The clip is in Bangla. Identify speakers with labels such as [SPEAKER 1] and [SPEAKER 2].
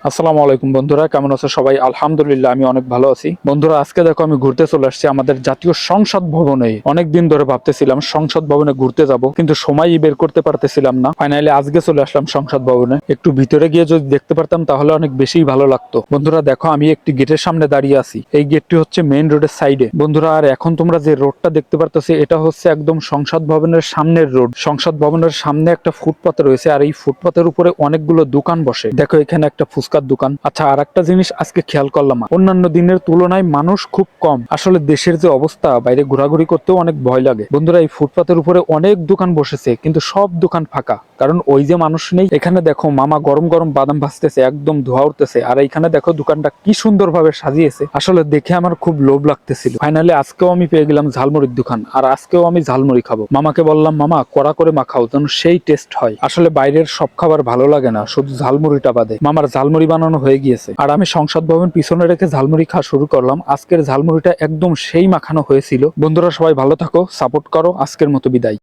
[SPEAKER 1] আসসালামু আলাইকুম বন্ধুরা, কেমন আছো সবাই? আলহামদুলিল্লাহ আমি অনেক ভালো আছি। বন্ধুরা, আজকে দেখো আমি ঘুরতে চলে আসছি আমাদের জাতীয় সংসদ ভবনে। অনেকদিন ধরে ভাবতেছিলাম সংসদ ভবনে ঘুরতে যাব, কিন্তু সময়ই বের করতে পারতেছিলাম না। ফাইনালি আজকে চলে আসলাম সংসদ ভবনে। একটু ভিতরে গিয়ে যদি দেখতে পারতাম তাহলে অনেক বেশি ভালো লাগতো। বন্ধুরা দেখো, আমি একটি গেটের সামনে দাঁড়িয়ে আছি। এই গেটটি হচ্ছে মেইন রোডের সাইডে। বন্ধুরা, আর এখন তোমরা যে রোডটা দেখতে পারতেছি এটা হচ্ছে একদম সংসদ ভবনের সামনের রোড। সংসদ ভবনের সামনে একটা ফুটপাত রয়েছে, আর এই ফুটপাতের উপরে অনেকগুলো দোকান বসে। দেখো এখানে একটা ফুচকার দোকান। আচ্ছা, আর একটা জিনিস আজকে খেয়াল করলাম, অন্যান্য দিনের তুলনায় মানুষ খুব কম। আসলে দেশের যে অবস্থা, বাইরে ঘোরাঘুরি করতেও অনেক ভয় লাগে। বন্ধুরা, এই ফুটপাতের উপরে অনেক দোকান বসেছে, কিন্তু সব দোকান ফাঁকা, কারণ ওই যে মানুষ নেই। এখানে দেখো মামা গরম গরম বাদাম ভাজতেছে, একদম ধোয়া উঠতেছে। আর এইখানে দেখো দোকানটা কি সুন্দর ভাবে সাজিয়েছে, আসলে দেখে আমার খুব লোভ লাগতেছিল। ফাইনালি আজকেও আমি পেয়ে গেলাম ঝালমুড়ির দোকান, আর আজকেও আমি ঝালমুড়ি খাবো। মামাকে বললাম, মামা কড়া করে মাখাও যেন সেই টেস্ট হয়। আসলে বাইরের সব খাবার ভালো লাগে না, শুধু ঝালমুড়িটা বাদে। মামার ঝালমুড়ি বানানো হয়ে গিয়েছে, আর আমি সংসদ ভবন পিছনে রেখে ঝালমুড়ি খাওয়া শুরু করলাম। আজকের ঝালমুড়িটা একদম সেই মাখানো হয়েছিল। বন্ধুরা সবাই ভালো থাকো, সাপোর্ট করো। আজকের মতো বিদায়।